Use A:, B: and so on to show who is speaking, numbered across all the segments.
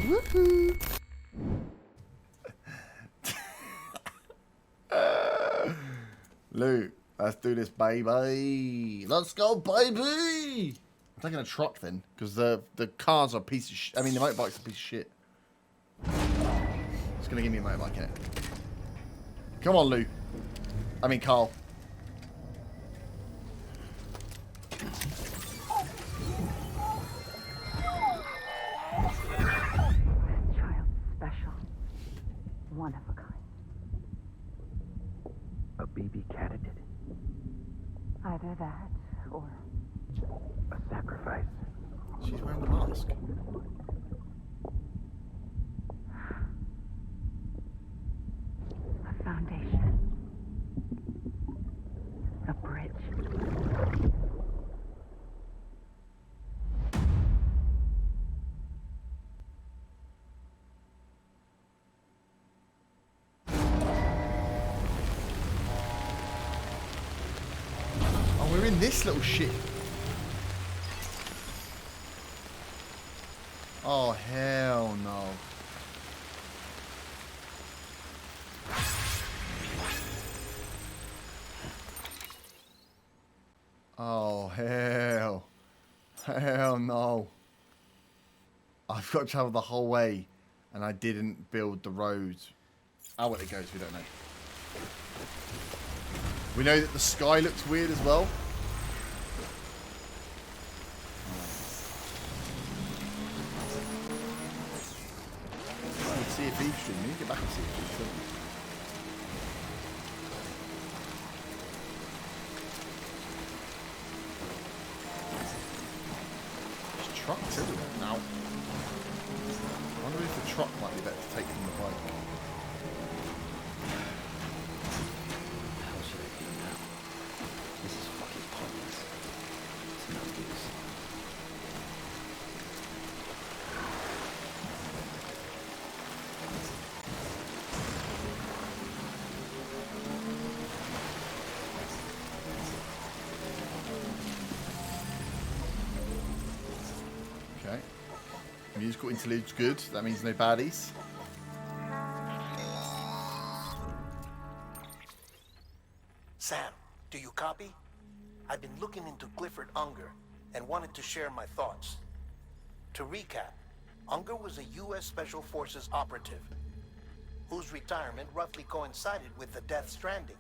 A: Woohoo! Luke, let's do this, baby. Let's go, baby. I'm taking a truck then, because the cars are a piece of shit. I mean, the motorbike's a piece of shit. It's going to give me a motorbike, innit? Come on, Lou. I mean, Carl.
B: One of a kind.
C: A BB candidate.
B: Either that, or
C: A sacrifice.
A: She's wearing the mask.
B: a foundation. A bridge.
A: We're in this little shit. Oh, hell no. Oh, hell. Hell no. I've got to travel the whole way, and I didn't build the road. How well it goes, we don't know. We know that the sky looks weird as well. See if Eve stream. We need to get back and see if Eve stream. There's trucks everywhere now. I wonder if the truck might be better to take from the bike.
C: How should I do now? This is fucking pointless. It's no use.
A: Okay. Musical interlude's good. That means no baddies.
D: Sam, do you copy? I've been looking into Clifford Unger and wanted to share my thoughts. To recap, Unger was a U.S. Special Forces operative whose retirement roughly coincided with the death Stranding.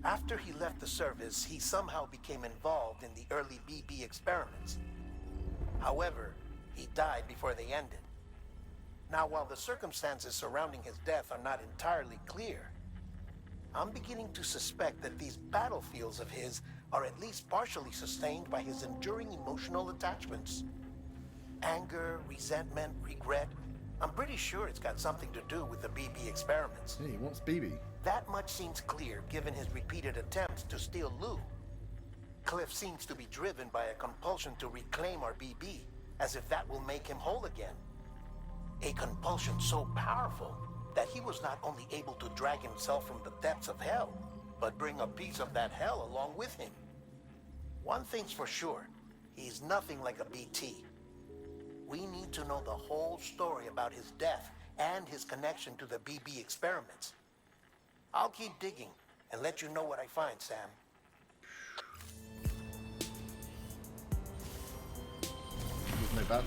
D: After he left the service, he somehow became involved in the early BB experiments. However, he died before they ended. Now, while the circumstances surrounding his death are not entirely clear, I'm beginning to suspect that these battlefields of his are at least partially sustained by his enduring emotional attachments. Anger, resentment, regret. I'm pretty sure it's got something to do with the BB experiments.
A: Yeah, he wants BB.
D: That much seems clear given his repeated attempts to steal Lou. Cliff seems to be driven by a compulsion to reclaim our BB, as if that will make him whole again. A compulsion so powerful that he was not only able to drag himself from the depths of hell, but bring a piece of that hell along with him. One thing's for sure, he's nothing like a BT. We need to know the whole story about his death and his connection to the BB experiments. I'll keep digging and let you know what I find, Sam.
A: There's no bad.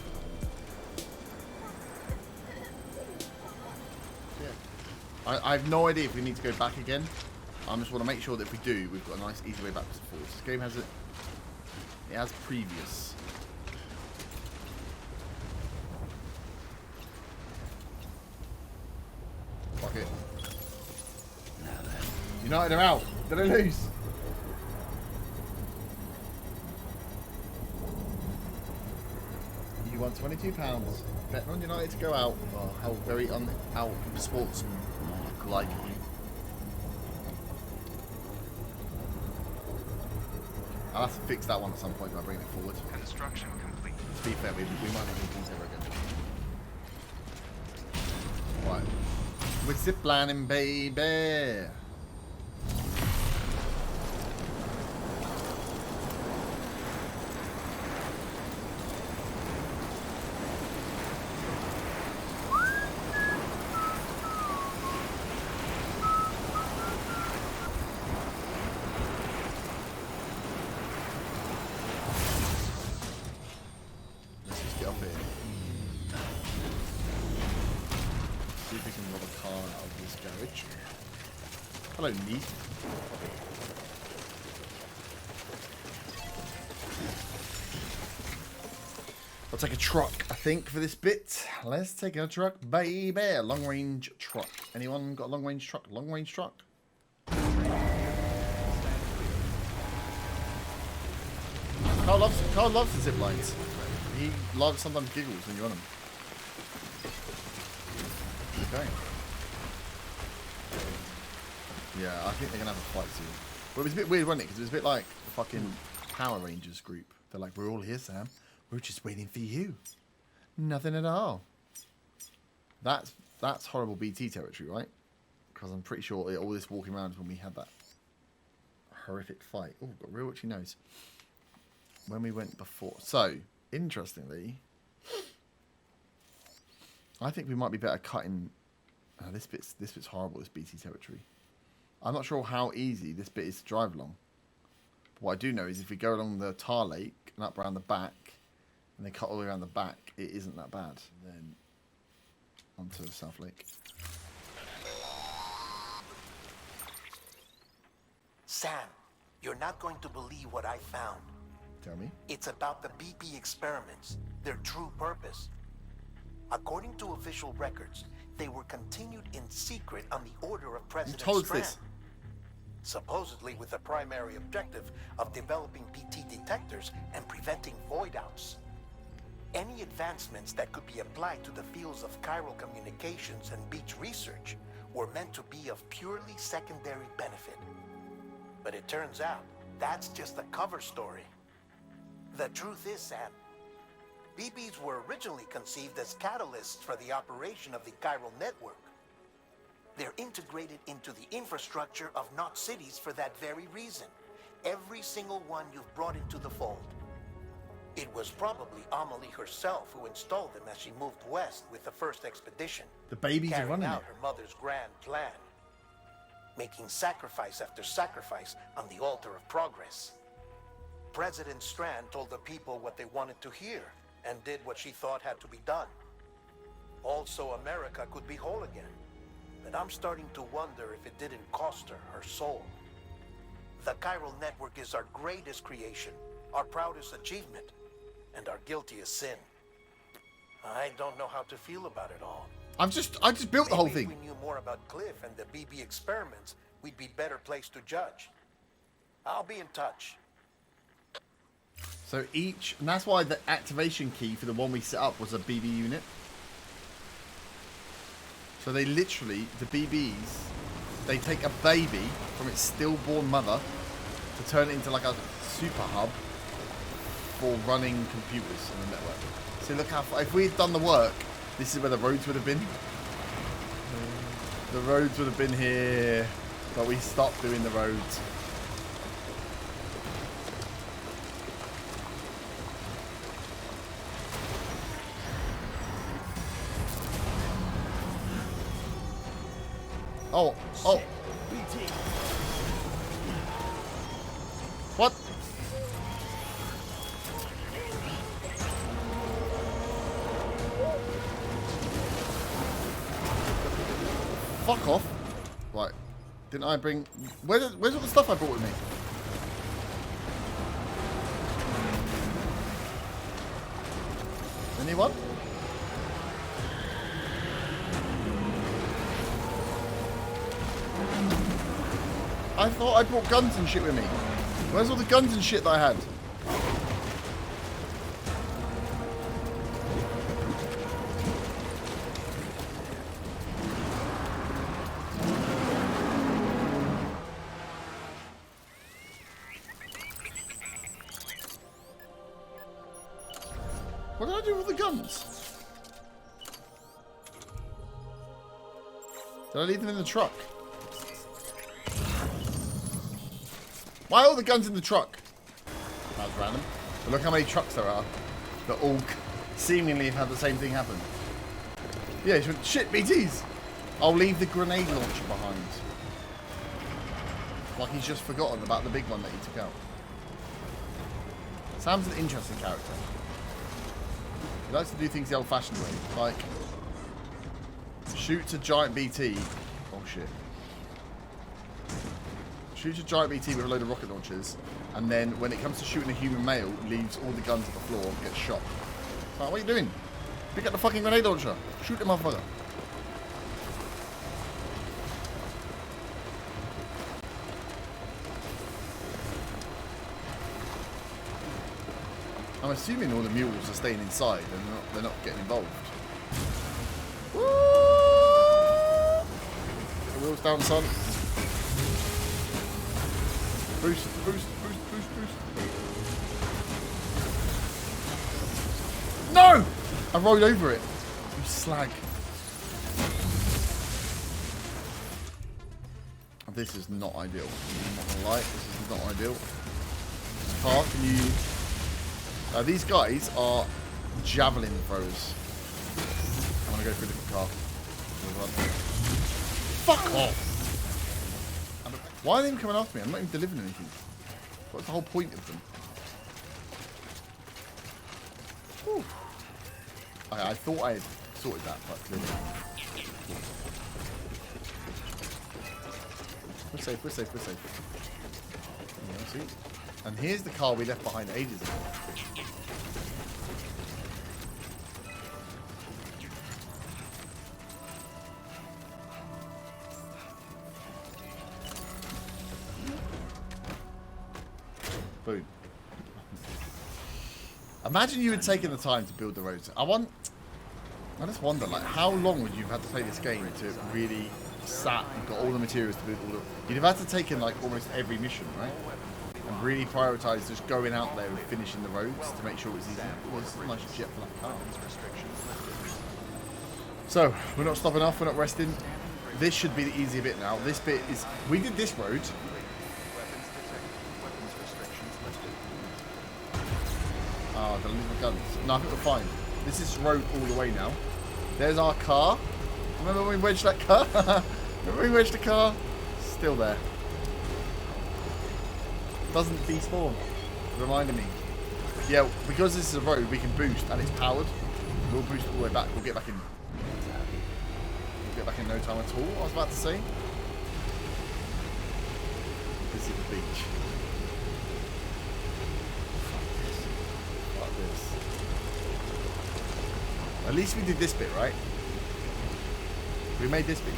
A: Yeah. I have no idea if we need to go back again. I just want to make sure that if we do, we've got a nice easy way backwards and forwards. This game has it has previous. Fuck it. United are out. Did I lose? You won £22. Betting on United to go out. Oh, how very out sports like you. I'll have to fix that one at some point by bringing it forward.
E: Construction complete.
A: To be fair, we might not need these ever again. Right. We're ziplining, baby. out of this garage. Hello, neat. I'll take a truck, I think, for this bit. Let's take a truck, baby. A long-range truck. Anyone got a long-range truck? Long-range truck? Carl loves the zip lines. He sometimes giggles when you're on them. Okay. Yeah, I think they're gonna have a fight soon. But it was a bit weird, wasn't it? Because it was a bit like the fucking Power Rangers group. They're like, we're all here, Sam. We're just waiting for you. Nothing at all. That's horrible BT territory, right? Because I'm pretty sure all this walking around is when we had that horrific fight. Oh, got real itchy nose. When we went before. So, interestingly, I think we might be better cutting. This bit's horrible. This BT territory. I'm not sure how easy this bit is to drive along. But what I do know is if we go along the Tar Lake and up around the back, and they cut all the way around the back, it isn't that bad. And then onto the South Lake.
D: Sam, you're not going to believe what I found.
A: Tell me.
D: It's about the BP experiments, their true purpose. According to official records, they were continued in secret on the order of President
A: told us
D: Strand.
A: this.
D: Supposedly with the primary objective of developing BT detectors and preventing void-outs. Any advancements that could be applied to the fields of chiral communications and beach research were meant to be of purely secondary benefit. But it turns out, that's just a cover story. The truth is, Sam, BBs were originally conceived as catalysts for the operation of the chiral network. They're integrated into the infrastructure of Knot cities for that very reason. Every single one you've brought into the fold. It was probably Amelie herself who installed them as she moved west with the first expedition.
A: The babies are
D: carrying
A: running
D: out
A: it.
D: her mother's grand plan. Making sacrifice after sacrifice on the altar of progress. President Strand told the people what they wanted to hear and did what she thought had to be done. Also, America could be whole again. But I'm starting to wonder if it didn't cost her her soul. The chiral network is our greatest creation, our proudest achievement, and our guiltiest sin. I don't know how to feel about it all.
A: I just built the whole
D: Maybe
A: thing.
D: If we knew more about Cliff and the BB experiments, we'd be better placed to judge. I'll be in touch.
A: So each, and that's why the activation key for the one we set up was a BB unit. So they literally, the BBs, they take a baby from its stillborn mother to turn it into like a super hub for running computers on the network. So look how far, if we had done the work, this is where the roads would have been. The roads would have been here, but we stopped doing the roads. Oh, oh. What? Fuck off. Right. Didn't I bring... Where's all the stuff I brought with me? Anyone? I thought I brought guns and shit with me. Where's all the guns and shit that I had? What did I do with the guns? Did I leave them in the truck? Why are all the guns in the truck? That was random. But look how many trucks there are that all seemingly have had the same thing happen. Yeah, shit, BTs! I'll leave the grenade launcher behind. Like he's just forgotten about the big one that he took out. Sam's an interesting character. He likes to do things the old-fashioned way, like Shoots a giant BT. Oh shit. Shoots a giant BT with a load of rocket launchers, and then when it comes to shooting a human male, leaves all the guns at the floor and gets shot. Like, what are you doing? Pick up the fucking grenade launcher. Shoot the motherfucker. I'm assuming all the mules are staying inside and they're not getting involved. Woo! Get the wheels down, son. Boost, boost, boost, boost, boost. No! I rode over it. You slag. This is not ideal. I'm not gonna lie, this is not ideal. Car, can you... these guys are javelin throwers. I'm gonna go for a different car. Fuck off! Why are they even coming after me? I'm not even delivering anything. What's the whole point of them? Whew. I thought I had sorted that, but clearly. We're safe, we're safe, we're safe. Yeah, see? And here's the car we left behind ages ago. Boom. Imagine you had taken the time to build the roads. I just wonder, like, how long would you have had to play this game to really sat and got all the materials to build all the... You'd have had to take in, like, almost every mission, right? And really prioritise just going out there and finishing the roads to make sure it was easy. Oh, this is a nice jet for that car. So, we're not stopping off, we're not resting. This should be the easier bit now. This bit is... We did this road. Oh, I'm gonna lose my guns. No, I think we're fine. This is road all the way now. There's our car. Remember when we wedged that car? Remember when we wedged the car? Still there. Doesn't despawn. Reminding me. Yeah, because this is a road, we can boost and it's powered. We'll boost all the way back. We'll get back in. We'll get back in no time at all, I was about to say. This is the beach. Fuck this. At least we did this bit, right? We made this bit.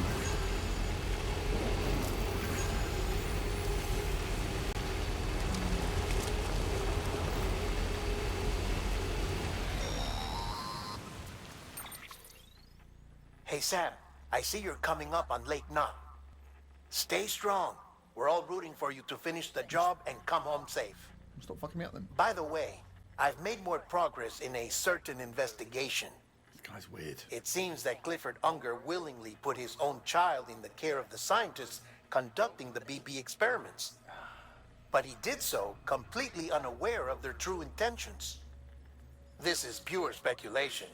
D: Hey, Sam, I see you're coming up on Lake Knot. Stay strong. We're all rooting for you to finish the job and come home safe.
A: Stop fucking me up then.
D: By the way, I've made more progress in a certain investigation.
A: This guy's weird.
D: It seems that Clifford Unger willingly put his own child in the care of the scientists conducting the BB experiments. But he did so completely unaware of their true intentions. This is pure speculation,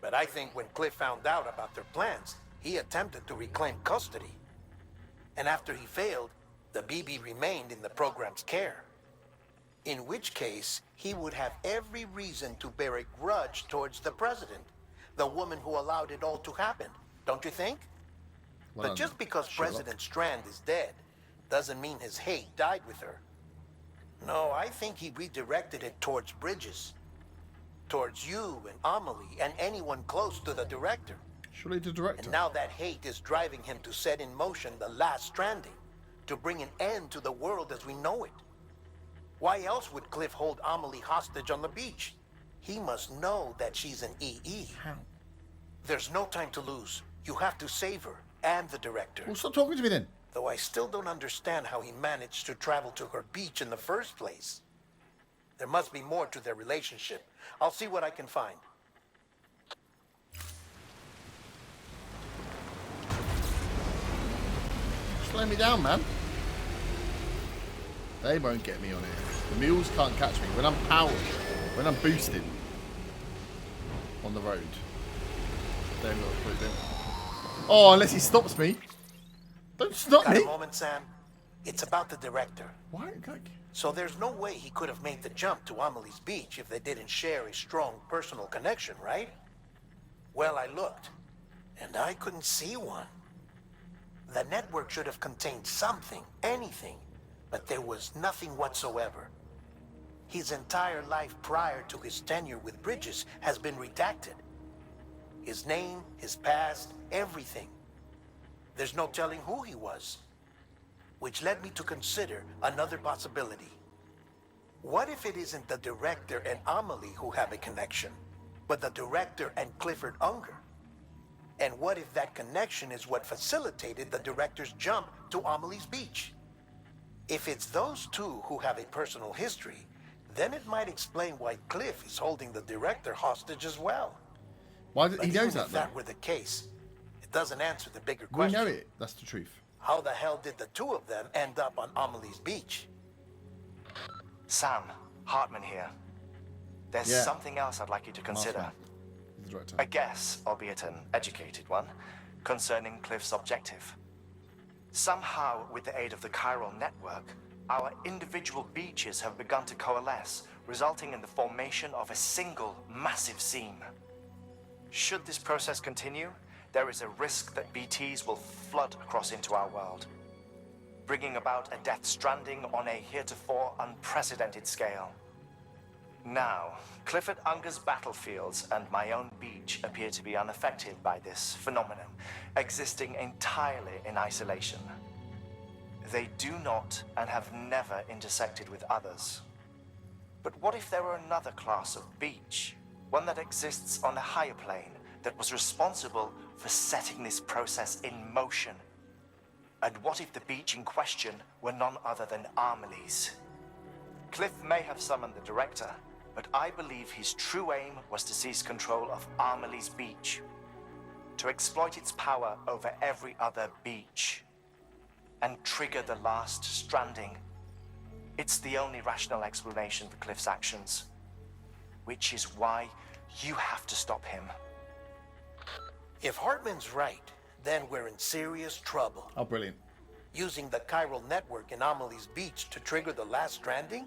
D: but I think when Cliff found out about their plans, he attempted to reclaim custody. And after he failed, the BB remained in the program's care. In which case, he would have every reason to bear a grudge towards the president, the woman who allowed it all to happen, don't you think?
A: Well,
D: But just because
A: Sherlock.
D: President Strand is dead, doesn't mean his hate died with her. No, I think he redirected it towards Bridges. Towards you and Amelie and anyone close to the director.
A: Surely the director.
D: And now that hate is driving him to set in motion the last Stranding, to bring an end to the world as we know it. Why else would Cliff hold Amelie hostage on the beach? He must know that she's an EE.
A: How?
D: There's no time to lose. You have to save her and the director.
A: Well, stop talking to me then.
D: Though I still don't understand how he managed to travel to her beach in the first place. There must be more to their relationship. I'll see what I can find.
A: Slow me down, man. They won't get me on here. The mules can't catch me. When I'm powered, when I'm boosted on the road, they will put them. Oh, unless he stops me. Don't stop
D: Got
A: me.
D: a moment, Sam? It's about the director.
A: Why? Like,
D: So there's no way he could have made the jump to Amelie's beach if they didn't share a strong personal connection, right? Well, I looked. and I couldn't see one. The network should have contained something, anything, but there was nothing whatsoever. His entire life prior to his tenure with Bridges has been redacted. His name, his past, everything. There's no telling who he was. Which led me to consider another possibility. What if it isn't the director and Amelie who have a connection, but the director and Clifford Unger? And what if that connection is what facilitated the director's jump to Amelie's beach? If it's those two who have a personal history, then it might explain why Cliff is holding the director hostage as well.
A: Why did
D: But
A: he knows
D: even
A: that
D: if
A: though?
D: that were the case, it doesn't answer the bigger
A: We
D: question.
A: know it. That's the truth.
D: How the hell did the two of them end up on Amelie's beach?
E: Sam, Hartman here. There's
A: Yeah.
E: something else I'd like you to consider.
A: Marksman. He's the director.
E: A guess, albeit an educated one, concerning Cliff's objective. Somehow, with the aid of the chiral network, our individual beaches have begun to coalesce, resulting in the formation of a single massive seam. Should this process continue, there is a risk that BTs will flood across into our world, bringing about a death stranding on a heretofore unprecedented scale. Now, Clifford Unger's battlefields and my own beach appear to be unaffected by this phenomenon, existing entirely in isolation. They do not and have never intersected with others. But what if there were another class of beach, one that exists on a higher plane, that was responsible for setting this process in motion? And what if the beach in question were none other than Amelie's? Cliff may have summoned the director, but I believe his true aim was to seize control of Amelie's beach, to exploit its power over every other beach, and trigger the last stranding. It's the only rational explanation for Cliff's actions, which is why you have to stop him.
D: If Hartman's right, then we're in serious trouble.
A: Oh, brilliant.
D: Using the chiral network in Amelie's beach to trigger the last stranding?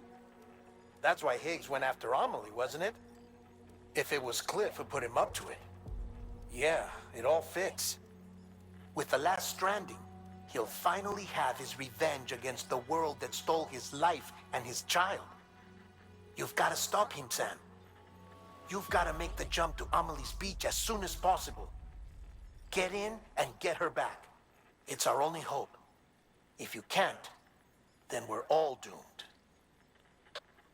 D: That's why Higgs went after Amelie, wasn't it? If it was Cliff who put him up to it. Yeah, it all fits. With the last stranding, he'll finally have his revenge against the world that stole his life and his child. You've got to stop him, Sam. You've got to make the jump to Amelie's beach as soon as possible. Get in and get her back. It's our only hope. If you can't, then we're all doomed.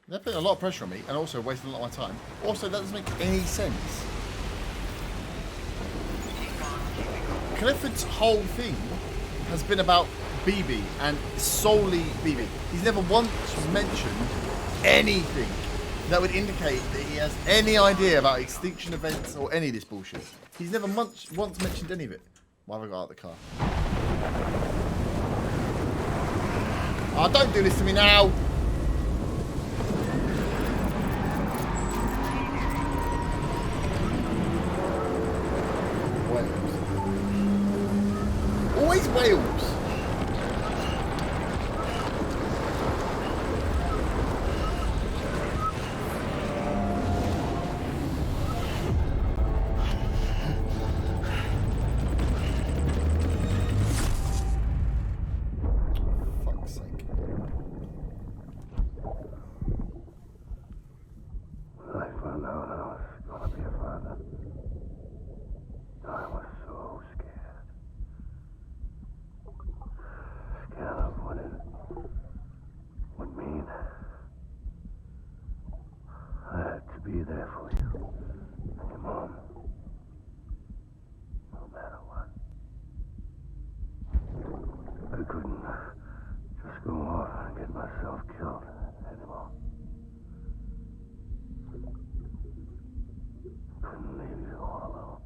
A: They're putting a lot of pressure on me and also wasting a lot of my time. Also, that doesn't make any sense. Clifford's whole thing has been about BB and solely BB. He's never once mentioned anything that would indicate that he has any idea about extinction events or any of this bullshit. He's never once mentioned any of it. Why have I got out of the car? Oh, don't do this to me now! Wales. Always Wales. Fuck's sake.
F: I found out I was gonna be a father. I was so scared. Scared of what it would mean. I had to be there for you and your mom. No matter what. I couldn't just go off and get myself killed anymore. Couldn't leave you all alone.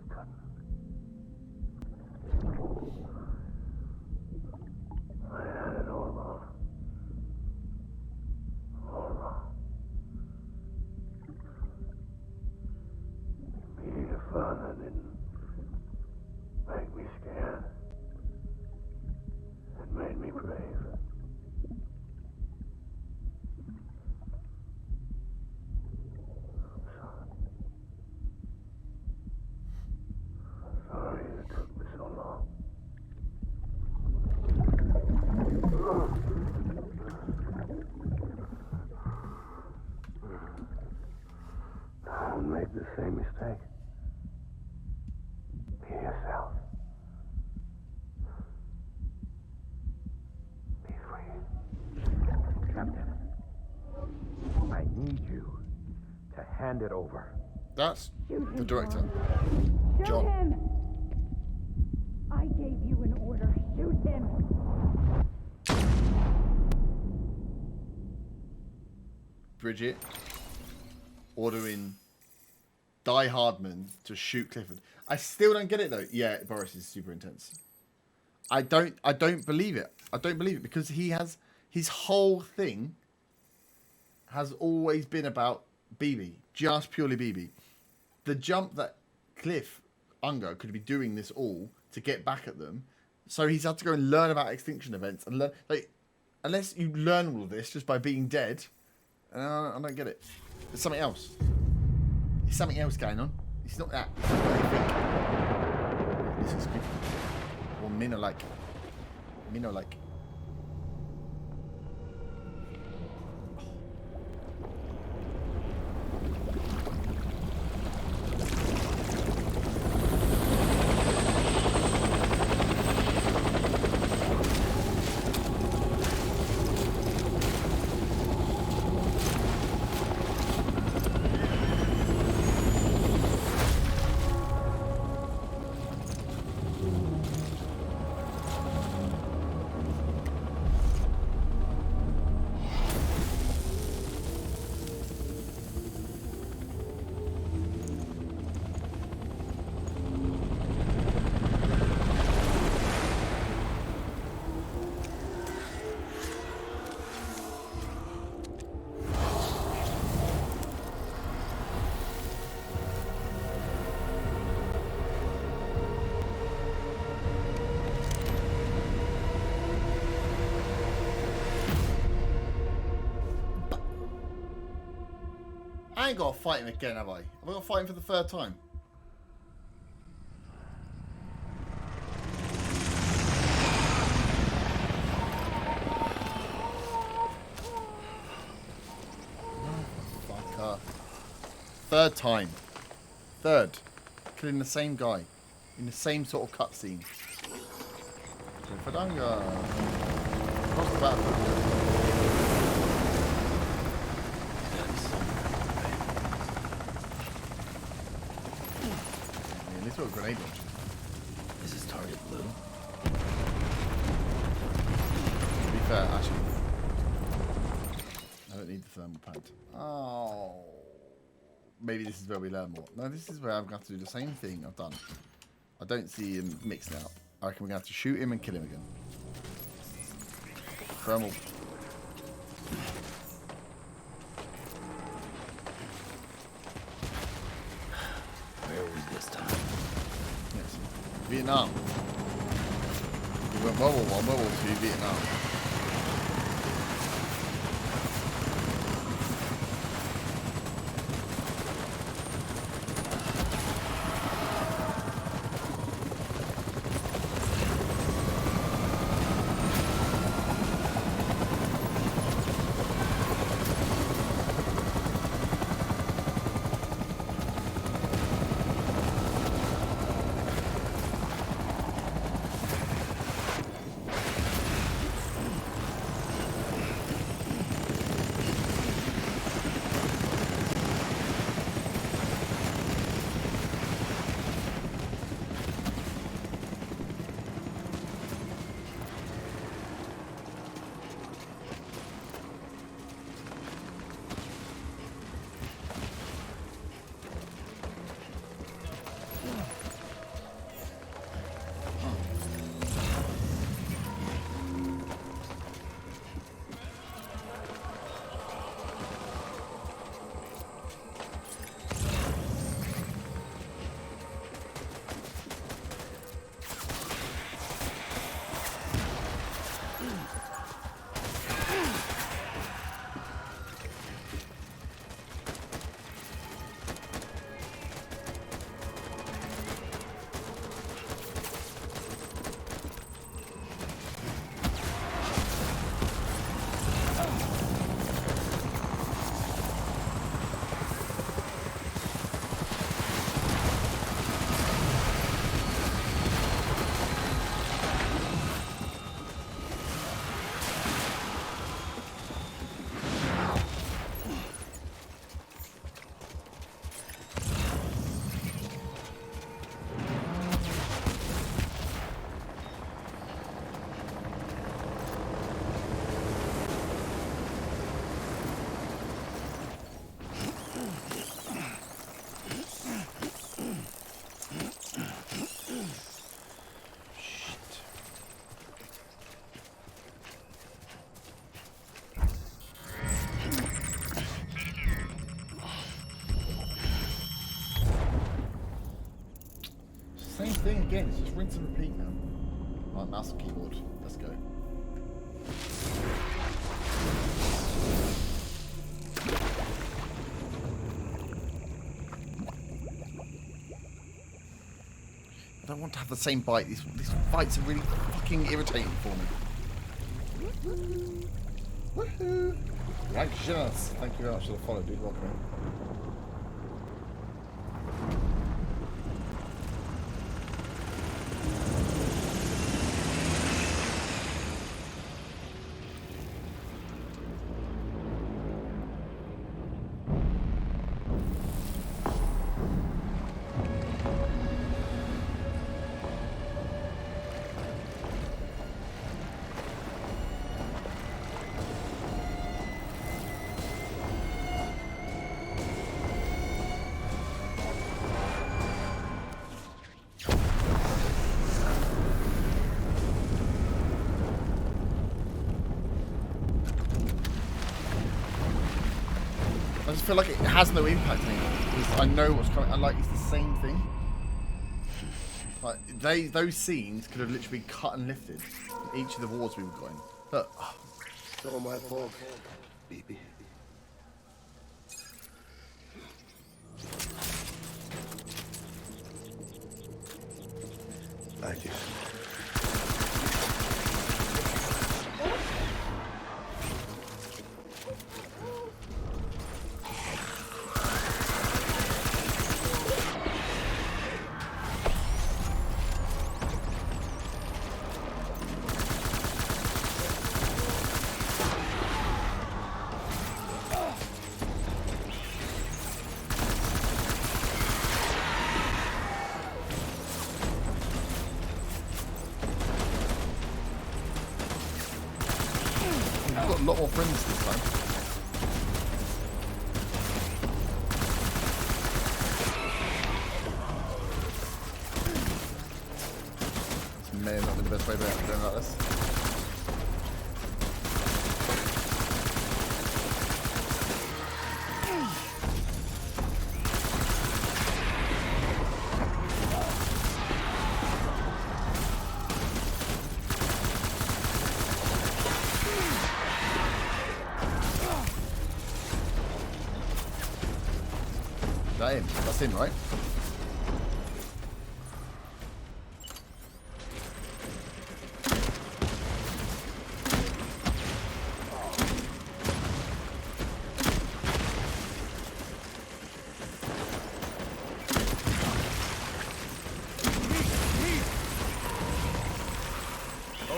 F: Couldn't. I had it all wrong. All wrong. Being a father didn't make me scared. It made me brave. I'm sorry. make the same mistake. Be yourself. Be free.
G: Captain, I need you to hand it over.
A: That's the director.
B: Shoot
A: John.
B: him! I gave you an order. Shoot him!
A: Bridget ordering Die-Hardman to shoot Clifford. I still don't get it though. Yeah, Boris is super intense. I don't believe it. I don't believe it because he has his whole thing has always been about BB, just purely BB. The jump that Cliff Unger could be doing this all to get back at them, so he's had to go and learn about extinction events and learn. Like, unless you learn all of this just by being dead, I don't get it. There's something else. There's something else going on. It's not that. This is good. Or men are like. I ain't got to fight him again, have I? Have I got to fight him for the third time? Motherfucker. Third time. Third. Killing the same guy. In the same sort of cutscene. Fadanga. Across the battlefield. Throw a grenade launcher.
C: This is target blue.
A: To be fair, actually, I don't need the thermal pad. Oh, maybe this is where we learn more. No, this is where I'm going to have to do the same thing I've done. I don't see him mixed out. I reckon we're going to have to shoot him and kill him again. Thermal.
C: Where are we this time?
A: Yes. Vietnam. We went World War I, World War II, Vietnam. Same thing again. It's just rinse and repeat now. Right, mouse and keyboard. Let's go. I don't want to have the same bite. These fights are really fucking irritating for me. Woohoo! Right, generous. Thank you very much for the follow, dude. Welcome in. I just feel like it has no impact anymore because I know what's coming. And like it's the same thing. Like those scenes could have literally been cut and lifted in each of the wars we were going. Look,
F: It's all my fault, baby. I just...
A: I've got a lot more friends this time. This may have not been the best way of doing like this. Is that him? That's him, right?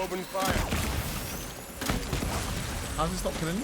F: Open fire.
A: How's this not killing me?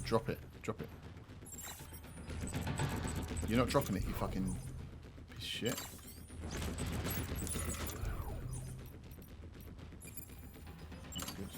A: Drop it. Drop it. You're not dropping it, you fucking piece of shit. That's good.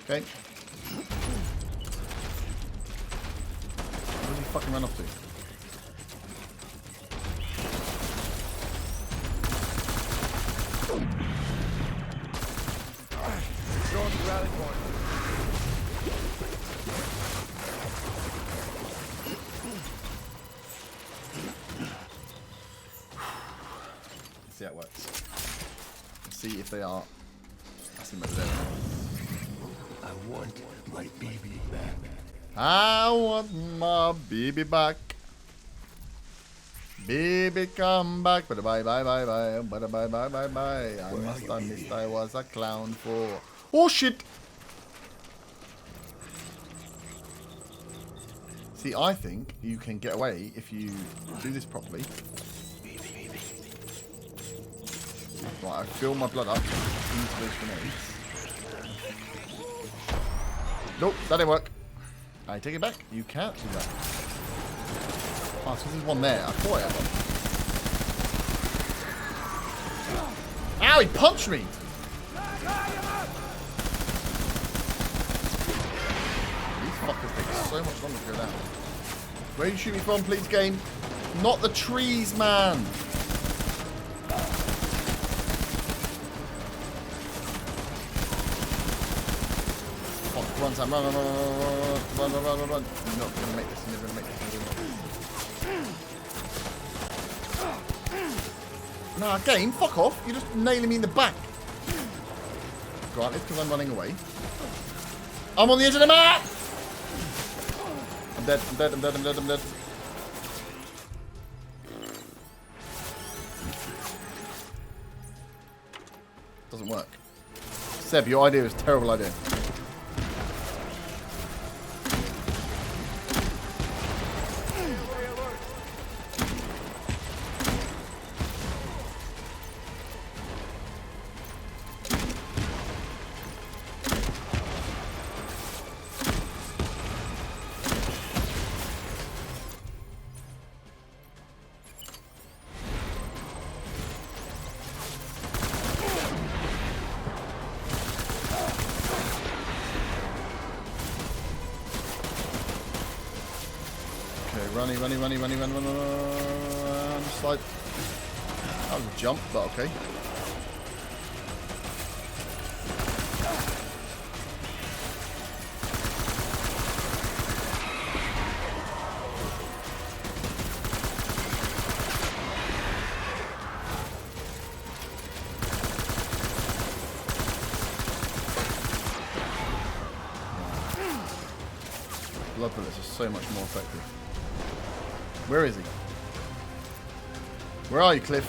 A: Okay. Where did he fucking run off to?
F: Going to rally point.
A: Let's see how it works. Let's see if they are. That's him over there.
F: I want my baby back.
A: I want my baby back. Baby, come back. Bye bye bye bye bye. Bye bye bye bye bye. I must have missed. I was a clown for. Oh shit! See, I think you can get away if you do this properly. Right, I fill my blood up into those grenades. Nope, that didn't work. I take it back. You can't do that. Oh, so there's one there. I thought I had one. Ow, he punched me! These fuckers take so much longer to go down. Where are you shooting me from, please, game? Not the trees, man! Fuck, run, Sam, run. You're not gonna make this, you're never gonna make this. Nah, game, fuck off. You're just nailing me in the back. Granted, because I'm running away. I'm on the edge of the map! I'm dead. Doesn't work. Seb, your idea is a terrible idea. Running. Just like, that was a jump, but okay. Blood bullets are so much more effective. Where is he? Where are you, Cliff?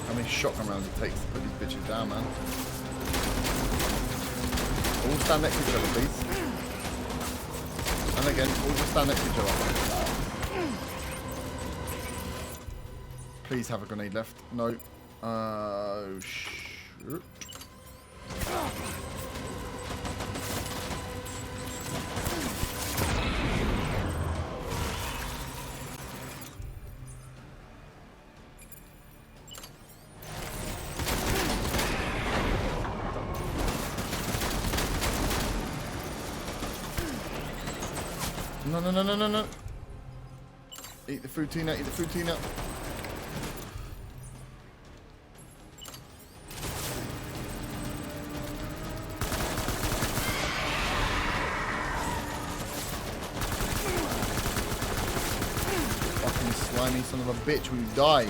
A: How many shotgun rounds it takes to put these bitches down, man? All stand next to each other, please. And again, all just stand next to each other. Please have a grenade left. No. Shit. No. Eat the fruitina, eat the fruitina. Fucking slimy son of a bitch, we died.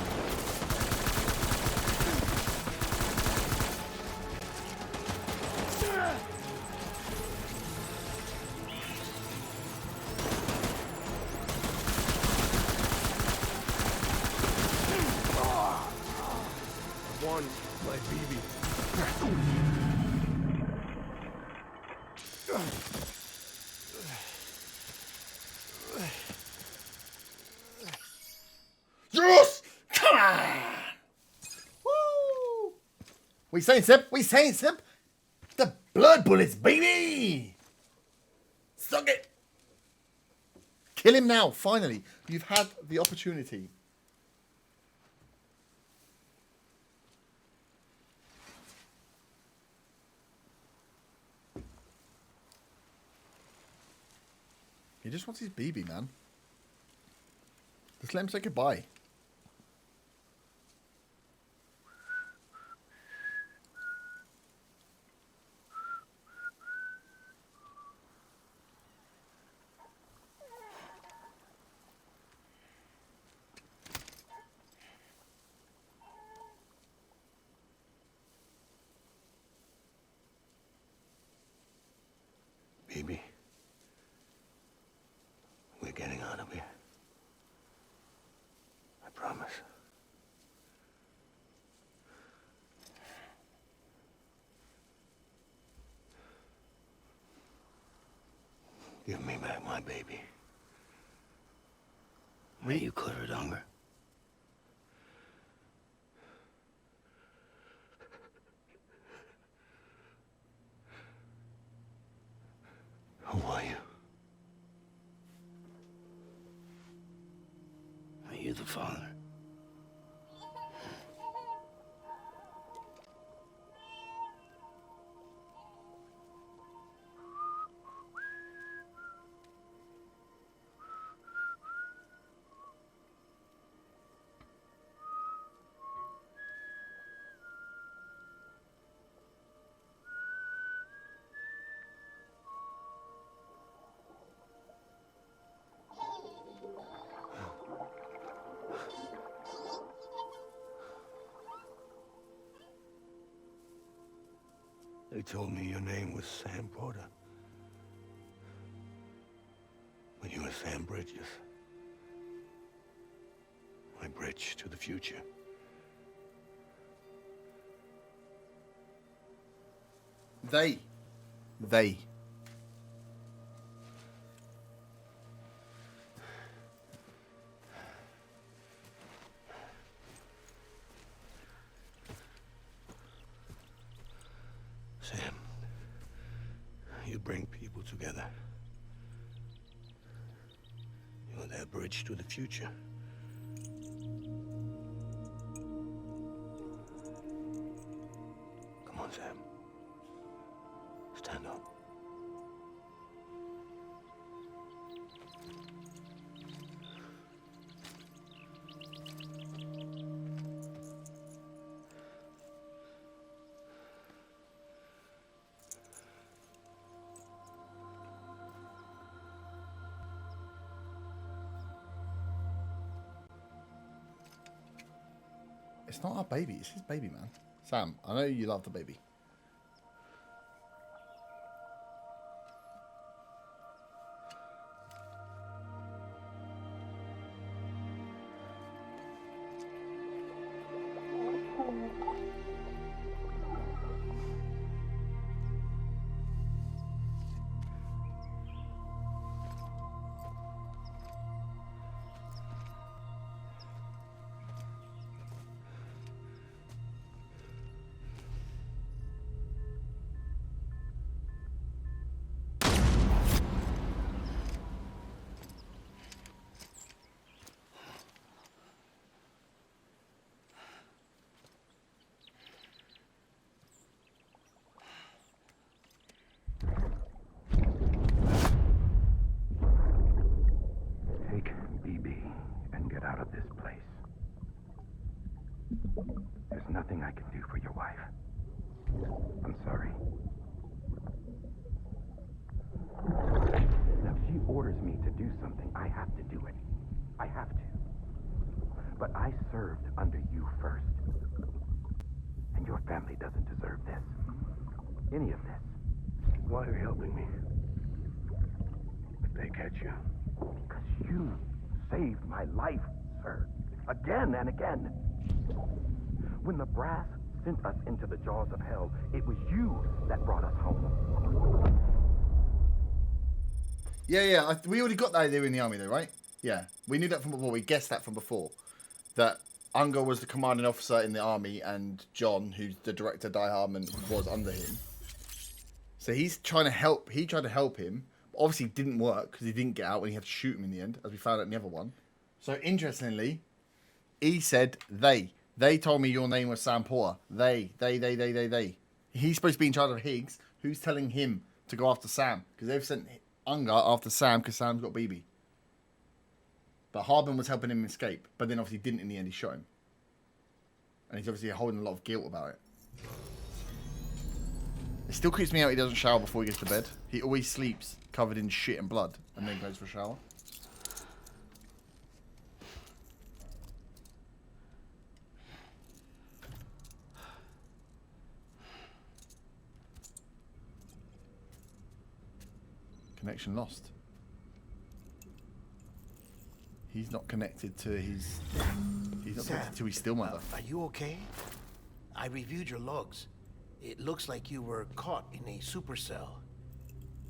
A: Yes! Come on! Woo! We saying, Seb? The blood bullets, baby! Suck it! Kill him now, finally. You've had the opportunity. He just wants his BB, man. Just let him say goodbye.
F: Baby, we're getting out of here. I promise. Give me back my baby.
C: May you Clifford Unger.
F: Who are you?
C: Are you the father?
F: They told me your name was Sam Porter. But you were Sam Bridges. My bridge to the future.
A: They.
F: Sam, you bring people together. You're their bridge to the future. Come on, Sam. Stand up.
A: It's not our baby. It's his baby, man. Sam, I know you love the baby.
G: Take BB and get out of this place. There's nothing I can do for your wife. I'm sorry. Now, if she orders me to do something, I have to do it. I have to. But I served under you first. And your family doesn't deserve this. Any of this.
F: Why are you helping me? If they catch you,
G: Because you saved my life, sir. Again and again. When the brass sent us into the jaws of hell, it was you that brought us home.
A: Yeah. We already got that idea in the army, though, right? Yeah. We knew that from before. We guessed that from before. That Unger was the commanding officer in the army, and John, who's the director, Die-Hardman, was under him. So he's trying to help. He tried to help him. Obviously, it didn't work because he didn't get out when he had to shoot him in the end, as we found out in the other one. So interestingly, he said they. They told me your name was Sam Porter. They. He's supposed to be in charge of Higgs. Who's telling him to go after Sam? Because they've sent Unger after Sam because Sam's got BB. But Hardman was helping him escape, but then obviously didn't in the end. He shot him, and he's obviously holding a lot of guilt about it. It still creeps me out he doesn't shower before he gets to bed. He always sleeps covered in shit and blood and then goes for a shower. Connection lost. He's not connected to his... He's not connected to his still mother.
D: Are you okay? I reviewed your logs. It looks like you were caught in a supercell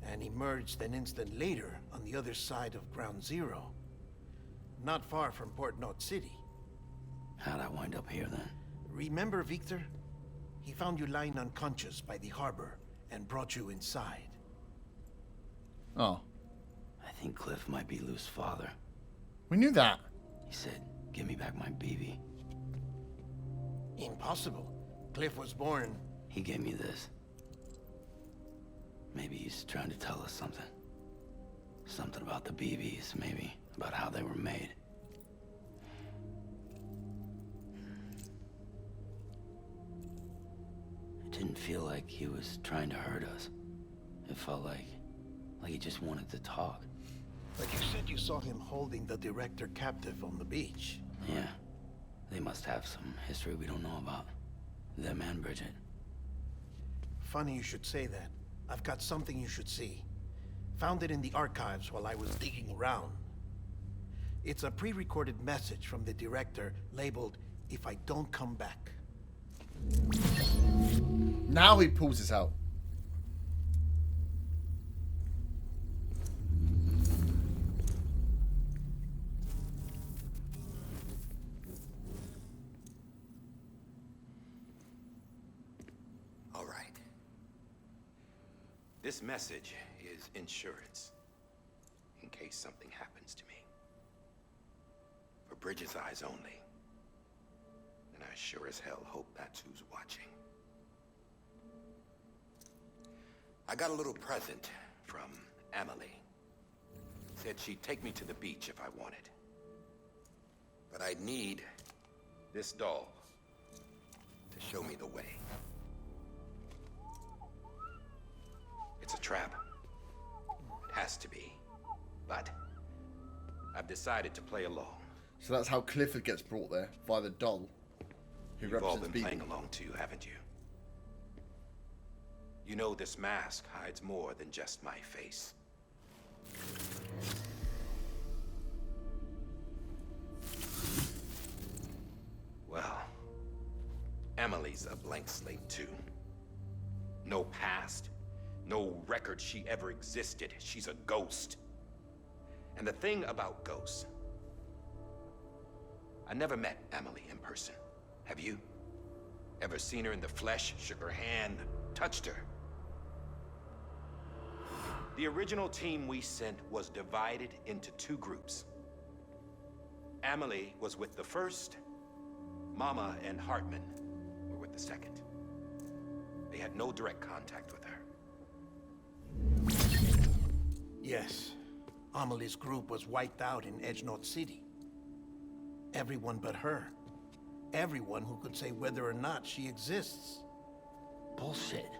D: and emerged an instant later on the other side of Ground Zero. Not far from Port Knot City.
C: How'd I wind up here then?
D: Remember Victor? He found you lying unconscious by the harbor and brought you inside.
A: Oh.
C: I think Cliff might be Lou's father.
A: We knew that.
C: He said, give me back my BB.
D: Impossible. Cliff was born...
C: He gave me this. Maybe he's trying to tell us something. Something about the BBs, maybe. About how they were made. It didn't feel like he was trying to hurt us. It felt like he just wanted to talk.
D: But you said you saw him holding the director captive on the beach.
C: Yeah. They must have some history we don't know about. Them and Bridget.
D: Funny you should say that. I've got something you should see. Found it in the archives while I was digging around. It's a pre-recorded message from the director labeled, "If I don't come back."
A: Now he pulls this out.
G: All right. This message is insurance. In case something happens to me. For Bridget's eyes only. And I sure as hell hope that's who's watching. I got a little present from Emily. Said she'd take me to the beach if I wanted. But I'd need this doll to show me the way. It's a trap. It has to be. But I've decided to play along.
A: So that's how Clifford gets brought there, by the doll. Who
G: You've all
A: represents
G: been
A: BB.
G: playing along too, haven't you? You know this mask hides more than just my face. Well, Emily's a blank slate too. No past, no record she ever existed. She's a ghost. And the thing about ghosts, I never met Emily in person. Have you? Ever seen her in the flesh, shook her hand, touched her? The original team we sent was divided into two groups. Emily was with the first. Mama and Hartman were with the second. They had no direct contact with her.
D: Yes. Amelie's group was wiped out in Edge Knot City. Everyone but her. Everyone who could say whether or not she exists.
C: Bullshit.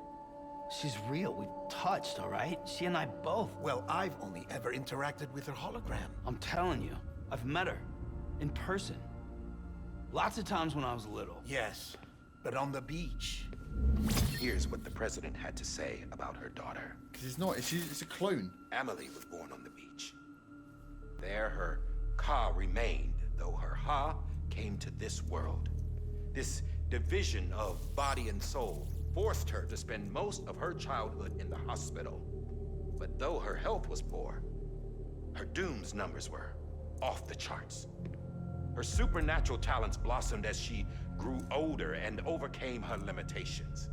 C: She's real. We touched, all right? She and I both.
D: Well, I've only ever interacted with her hologram.
C: I'm telling you, I've met her. In person. Lots of times when I was little.
D: Yes, but on the beach.
G: Here's what the president had to say about her daughter.
A: Because it's not, it's a clone.
G: Emily was born on the beach. There her Ka remained, though her Ha came to this world. This division of body and soul forced her to spend most of her childhood in the hospital. But though her health was poor, her Doom's numbers were off the charts. Her supernatural talents blossomed as she grew older and overcame her limitations.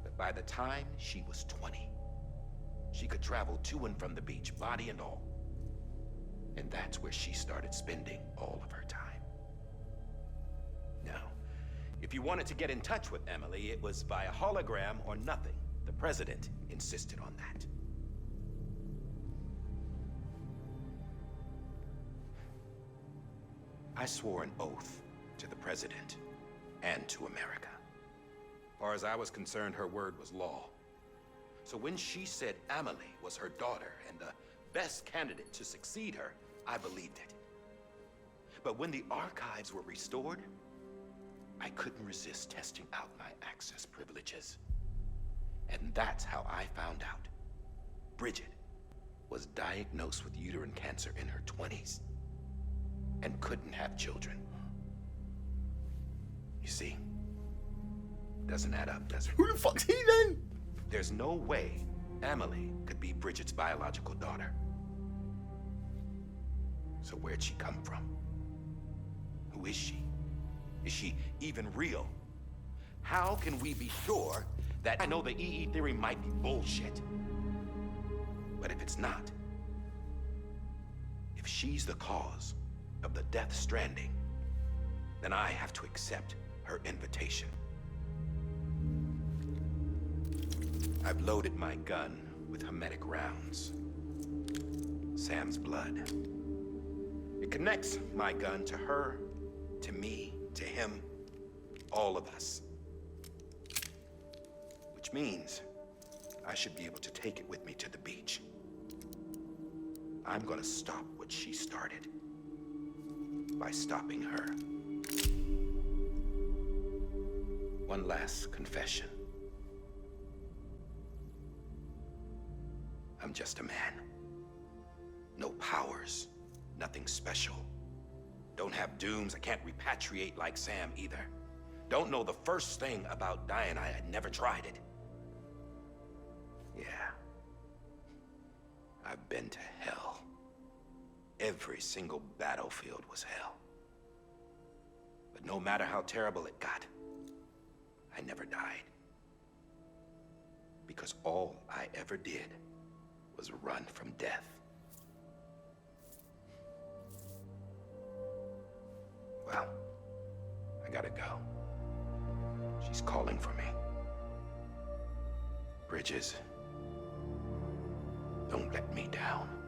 G: But by the time she was 20, she could travel to and from the beach, body and all. And that's where she started spending all of her time. Now, if you wanted to get in touch with Emily, it was via hologram or nothing. The president insisted on that. I swore an oath to the President and to America. As far as I was concerned, her word was law. So when she said Amelie was her daughter and the best candidate to succeed her, I believed it. But when the archives were restored, I couldn't resist testing out my access privileges. And that's how I found out Bridget was diagnosed with uterine cancer in her 20s and couldn't have children. You see, doesn't add up, does it?
A: Who the fuck's he then?
G: There's no way Amelie could be Bridget's biological daughter. So where'd she come from? Who is she? Is she even real? How can we be sure that I know the EE theory might be bullshit? But if it's not, if she's the cause of the death stranding, then I have to accept her invitation. I've loaded my gun with hermetic rounds. Sam's blood. It connects my gun to her, to me, to him, all of us. Which means I should be able to take it with me to the beach. I'm gonna stop what she started by stopping her. One last confession. I'm just a man. No powers, nothing special. Don't have dooms, I can't repatriate like Sam either. Don't know the first thing about dying, I had never tried it. Yeah. I've been to hell. Every single battlefield was hell. But no matter how terrible it got, I never died. Because all I ever did was run from death. Well, I gotta go. She's calling for me. Bridges, don't let me down.